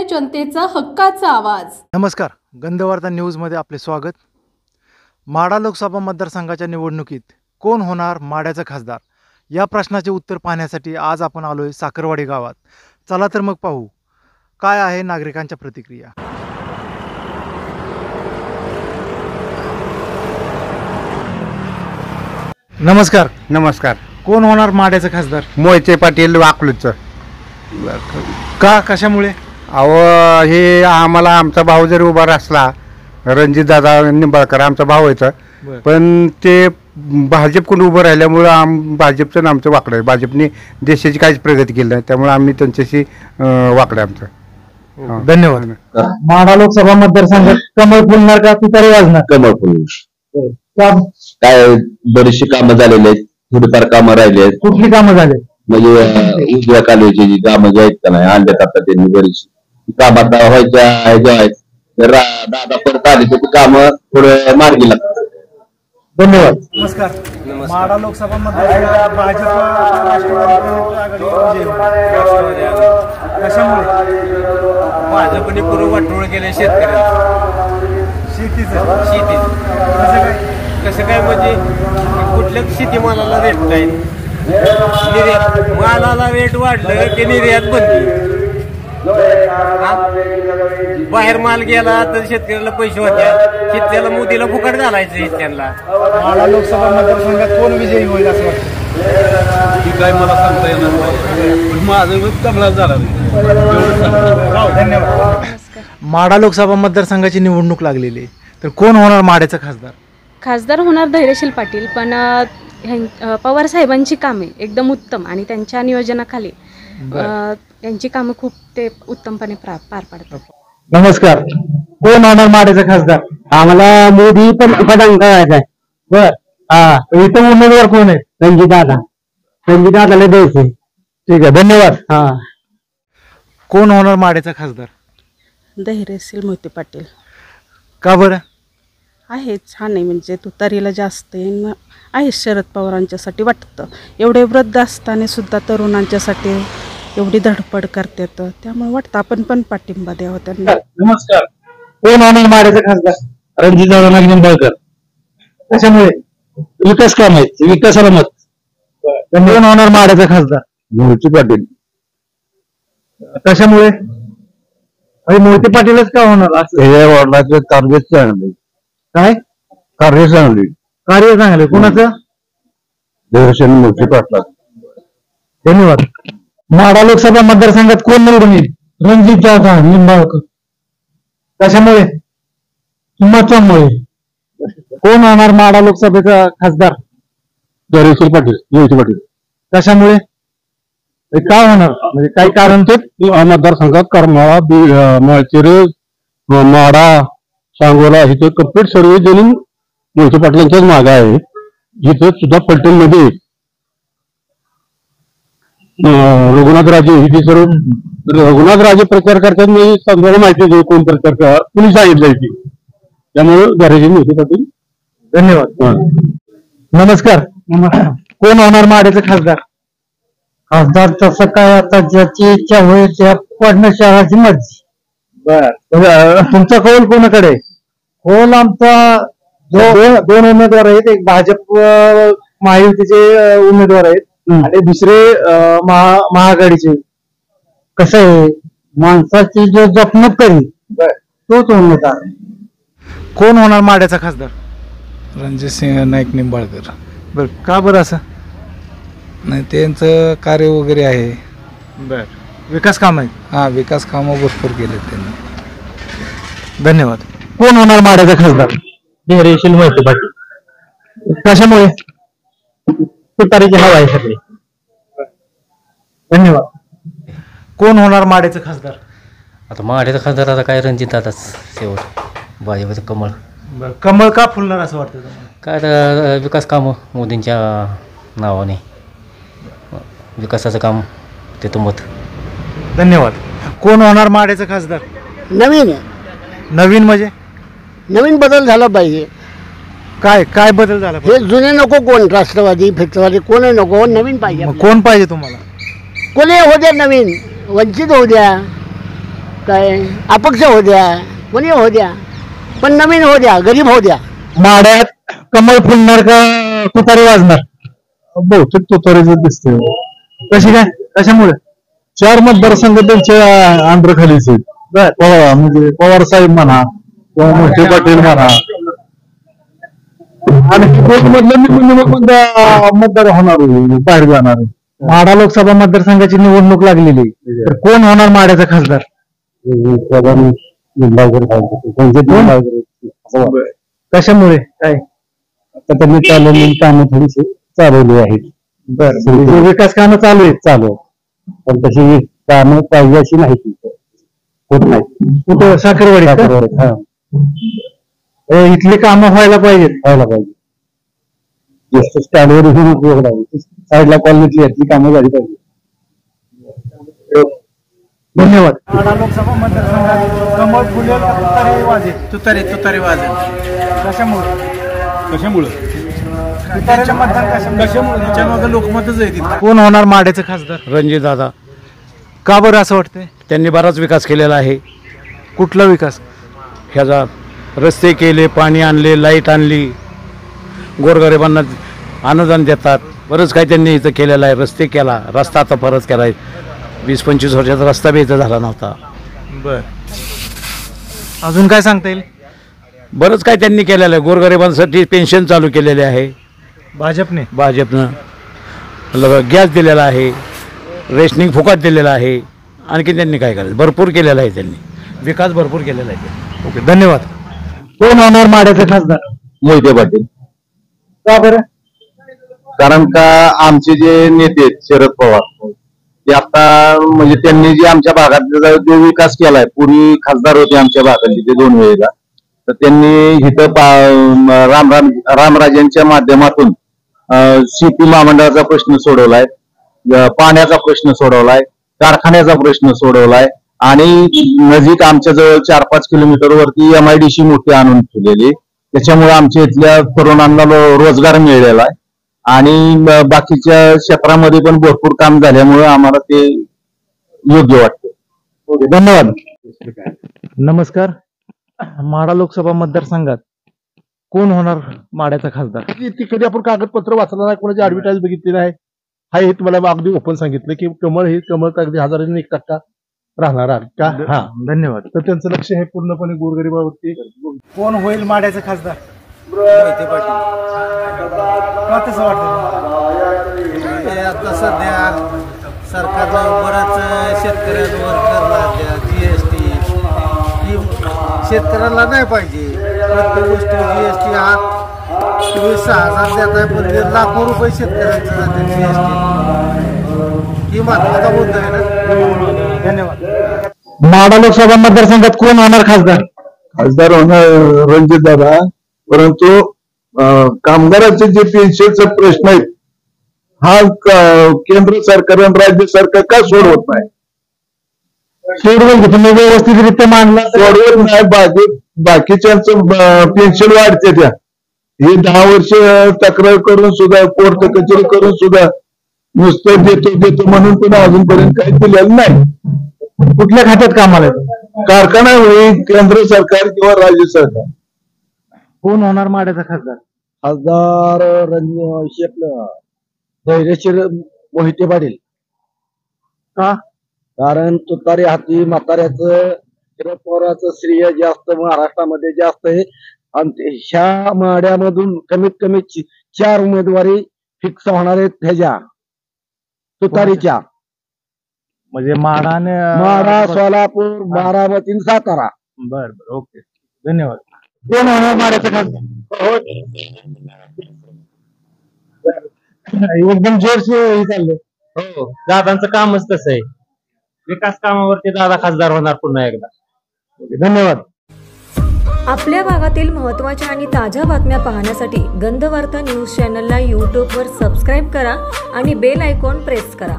म्हणजे जनतेचा हक्काचा आवाज. नमस्कार, गंधवार्ता न्यूजमध्ये आपले स्वागत. माढा लोकसभा मतदारसंघाच्या निवडणुकीत कोण होणार माढ्याचा खासदार या प्रश्नाचे उत्तर पाहण्यासाठी आज आपण आलोय साखरवाडी गावात. चला तर मग पाहू काय आहे नागरिकांच्या प्रतिक्रिया. नमस्कार. नमस्कार. कोण होणार माढ्याचा खासदार? मोहिते पाटील वाकलूचं. का, कशामुळे? अहो, हे आम्हाला आमचा भाऊ जरी उभा असला, रणजित दादा निंबाळकर आमचा भाऊ आहे, पण ते भाजपकडून उभं राहिल्यामुळं भाजपचं आमचं वाकडं आहे. भाजपने देशाची काहीच प्रगती केली नाही, त्यामुळे आम्ही त्यांच्याशी वाकडं आमचं. धन्यवाद. माढा लोकसभा मतदारसंघात कमळ फुलणार का तुतारी वाजणार? कमळ फुलणार. काय बरीचशी कामं झालेली आहेत, थोडीफार कामं राहिली आहेत. कुठली कामं झाली? म्हणजे उजव्या कालव्याची जी कामं जी आहेत का नाही, आणल्यात आता त्यांनी बरीचशी कामं आता व्हायच्या ह्याच्या आहेत. तर दादा परत आले तर ती कामं थोडं मार्गी लागतात. धन्यवाद. नमस्कार. माढा लोकसभा मतदारसंघात भाजप कशामुळे? भाजपने पूर्व वाटोळ केले शेतकऱ्यांना. शेती कसं काय म्हणजे कुठल्याच शेतीमालाला रेट नाही. मालाला रेट वाढलं की निर्यात बंदी. बाहेर माल गेला तर शेतकऱ्याला पैसे होते. शेतकऱ्याला मोदीला फुकट घालायचं त्यांना. माढा लोकसभा मतदारसंघात कोण विजयी होईल असं वाटतं? ती काय मला सांगता येणार नाही, माझं चांगला झाला. धन्यवाद. माढा लोकसभा मतदारसंघाची निवडणूक लागलेली आहे, तर कोण होणार माढ्याचा खासदार? खासदार होणार धैर्यशील पाटील, पण पवार साहेबांची कामे एकदम उत्तम आणि त्यांच्या नियोजनाखाली त्यांची कामं खूप ते उत्तमपणे पार पाडतात. नमस्कार. कोण होणार माढ्याचा खासदार? आम्हाला मोदी पण करायचा आहे. बर. हा, इथं उमेदवार कोण आहे? रणजित दादाला द्यायचे. ठीक आहे, धन्यवाद. हा. कोण होणार माढ्याचा खासदार? धैर्यशील मोहिते पाटील. का बरं? आहे, छान आहे, म्हणजे तुतारीला जास्त आहे. शरद पवारांच्यासाठी वाटतं. एवढे वृद्ध असताना सुद्धा तरुणांच्यासाठी एवढी धडपड करतात, त्यामुळे वाटतं आपण पण पाठिंबा द्यावा त्यांना. नमस्कार. कोण होणार माढ्याचा खासदार? रणजितदादा निंबाळकर. कशामुळे? विकास काम आहे, विकासाला मत. कोण होणार माढ्याचा खासदार? मोहिते पाटील. कशामुळे? मोहिते पाटीलच का होणार? वडिलांचं कार्य चांगले. काय कार्य चांगले? कार्य चांगले. कोणाचं? देवशनी मोहिते पाटला. धन्यवाद. माढा लोकसभा मतदारसंघात कोण निवडून येईल? रणजित दादा निंबाळकर. कशामुळे? मतामुळे. कोण होणार माढा लोकसभेचा खासदार? धैर्यशील पाटील, मोहिते पाटील. कशामुळे? काय होणार, म्हणजे काही कारण? ते मतदारसंघात करमाळा, माळशिरस, माढा, सांगोला इथे कम्प्लीट सर्व जणी मोहिते पाटलांच्याच मागे आहे. जिथे सुद्धा पलटणमध्ये रघुनाथराजे ही सर्व रघुनाथराजे प्रचार करतात. मी समजायला माहिती आहे कोण प्रचार करा, कुणी सांगितलंय की, त्यामुळे धैर्यशील मोहिते पाटील. धन्यवाद. नमस्कार. कोण होणार माढ्याचा खासदार? खासदार तसं काय, आता ज्याची इच्छा होईल त्या पडणं शहराची मर्जी. बर. तुमचा कौल कोणाकडे? होल आमचा दोन उमेदवार आहेत. एक भाजप महायुतीचे उमेदवार आहेत आणि दुसरे महाआघाडीचे. कसं आहे, माणसाची जो जपणूक करी तोच उमेदवार. कोण होणार माढ्याचा खासदार? रणजितसिंह नाईक निंबाळकर. बर. का बरं असं? नाही, त्यांचं कार्य वगैरे आहे. बर. विकास काम आहे? हा, विकास कामं भरपूर केले त्यांनी. धन्यवाद. कोण होणार माढ्याचा खासदार? धैर्यशील मोहिते पाटील. कशामुळे? तुतारीची हवा आहे सगळी. धन्यवाद. कोण होणार माढ्याचा खासदार? आता माढ्याचा खासदार आता काय रणजित दादाच शेवट. भाजपचं कमळ. बरं. कमळ का फुलणार असं वाटतं तुम्हाला? काय आता विकास कामं मोदींच्या नावाने, विकासाचं काम ते मत. धन्यवाद. कोण होणार माढ्याचा खासदार? नवीन. नवीन म्हणजे? नवीन बदल झाला पाहिजे. काय काय बदल झाला? हे जुने नको, कोण राष्ट्रवादी फेत्रवादी कोणी नको, नवीन पाहिजे. कोण पाहिजे तुम्हाला? कोणी होऊ द्या, नवीन वंचित होऊ द्या. काय अपक्ष हो द्या, कोणी हो द्या, पण नवीन हो द्या, गरीब हो द्या. माड्यात कमळ फुलणार का तुतारी वाजणार? बहुतेक तुतारीच दिसते. कशी काय, कशामुळे? 4 मतदारसंघ त्यांच्या अंडर खालीच आहेत. म्हणजे पवार साहेब म्हणा किंवा मोठे पाटील म्हणा, आणि मतदार होणार, बाहेर जाणार. माढा लोकसभा मतदारसंघाची निवडणूक लागलेली, तर कोण होणार माड्याचा खासदार? कशामुळे काय? आता त्यांनी चालवलेली कामं थोडीशी चालवली आहेत. बरं, विकास कामं चालू आहेत. पण तशी कामं पाहिजे अशी नाही, होत नाही. कुठं? साखरवाडी. इथली कामं व्हायला पाहिजे. जास्त स्टँडवर घेऊन उपयोग नाही, साईडला कॉलनीतली यातली कामं झाली पाहिजे. धन्यवाद. माढा लोकसभा मतदारसंघात कमळ फुलेल का तुतारी वाजेल? तुतारी वाजेल. कशामुळे तुतारीला मतदान कशामुळे? त्याच्यामागे लोकमतच आहे तिथं. कोण होणार माड्याचं खासदार? रणजितदादा. का बरं असं वाटतंय? त्यांनी बराच विकास केलेला आहे. कुठला विकास? ह्याचा रस्ते केले, पाणी आणले, लाईट आणली, गोरगरिबांना अनुदान देतात. बरंच काही त्यांनी इथं केलेलं आहे. रस्ते केला, रस्ता आता परत केला आहे. 20-25 वर्षाचा रस्ता बी इथं झाला नव्हता. बर, अजून काय सांगता येईल? बरंच काय त्यांनी केलेलं आहे. गोरगरिबांसाठी पेन्शन चालू केलेले आहे भाजपनं. गॅस दिलेला आहे, रेशनिंग फुकट दिलेला आहे. आणखी त्यांनी काय केलं? भरपूर केलेलं आहे त्यांनी, विकास भरपूर केलेला आहे. ओके, धन्यवाद. कोण होणार माड्याचे खासदार? मोहिते पाटील. का बरं? कारण का आमचे जे नेते आहेत शरद पवार, ते आता म्हणजे त्यांनी जे आमच्या भागात जो विकास केलाय, पूर्वी खासदार होते आमच्या भागातले ते 2 वेळेला, तर त्यांनी इथं रामराजेंच्या माध्यमातून शेती महामंडळाचा प्रश्न सोडवलाय, पाण्याचा प्रश्न सोडवलाय, कारखान्याचा प्रश्न सोडवलाय, आणि नजीक आमच्या जवळ 4-5 किलोमीटर वरती MIDC मोठी आणून ठेवलेली. त्याच्यामुळे आमच्या इथल्या तरुणांना रोजगार मिळालेला आहे, आणि बाकीच्या क्षेत्रामध्ये पण भरपूर काम झाल्यामुळे आम्हाला ते योग्य वाटतं. धन्यवाद. नमस्कार. माढा लोकसभा मतदारसंघात कोण होणार माड्याचा खासदार? कधी आपण कागदपत्र वाचलं नाही, कोणाची ऍडव्हर्टाईज बघितली नाही. हे तुम्हाला अगदी ओपन सांगितलं की कमळ अगदी 1000% राहणार का? हा, धन्यवाद. तर त्यांचं लक्ष हे पूर्णपणे गोरगरिबावरती. कोण होईल माड्याचा खासदार? मोहिते पाटील. का तसं वाटतं? आता सध्या सरकारनं बराच शेतकऱ्यांवर कर लादल्या, GST ही शेतकऱ्याला नाही पाहिजे. प्रत्येक गोष्ट GST हा तुम्ही 6,000 देताय, पण लाखो रुपये शेतकऱ्यांचे जाते GST. ही महत्वाचा मुद्दा आहे ना. धन्यवाद. माढा लोकसभा मतदारसंघात कोण होणार खासदार? खासदार होणार रणजित दादा, परंतु कामगारांचे जे पेन्शनचे प्रश्न आहेत हा केंद्र सरकार आणि राज्य सरकार का सोडवत नाही? सोडवून तुम्ही व्यवस्थितरित्या मांडला. सोडवत नाही. बाकीच्यांचं पेन्शन वाढते. त्या हे 10 वर्ष तक्रार करून सुद्धा, कोर्ट कचेरी करून सुद्धा नुसतं देतो म्हणून पण अजूनपर्यंत काही दिलेलं नाही. कुठल्या खात्यात कामाला? कारखाना होईल, केंद्र सरकार किंवा राज्य सरकार. कोण होणार माड्याचा खासदार? खासदार धैर्यशील मोहिते पाटील. का? कारण तुतारी हाती म्हाताऱ्याचं, शरद पवाराचं श्रेय जास्त महाराष्ट्रामध्ये जास्त आहे. आणि ह्या माड्यामधून कमीत कमी 4 उमेदवारी फिक्स होणार आहेत ह्याच्या तुतारीच्या. म्हणजे माढा, सोलापूर, बारामती, सातारा. बर, ओके, धन्यवाद. कोण होणार माड्याचा खासदार? एकदम जोरशी चाललंय. हो, दादांचं कामच तसं आहे. विकास कामावरती दादा खासदार होणार पुन्हा एकदा. धन्यवाद. आपल्या भागातील महत्त्वाच्या आणि ताज्या बातम्या पाहण्यासाठी गंधवार्ता न्यूज चॅनलला यूट्यूबवर सबस्क्राईब करा आणि बेल आयकॉन प्रेस करा.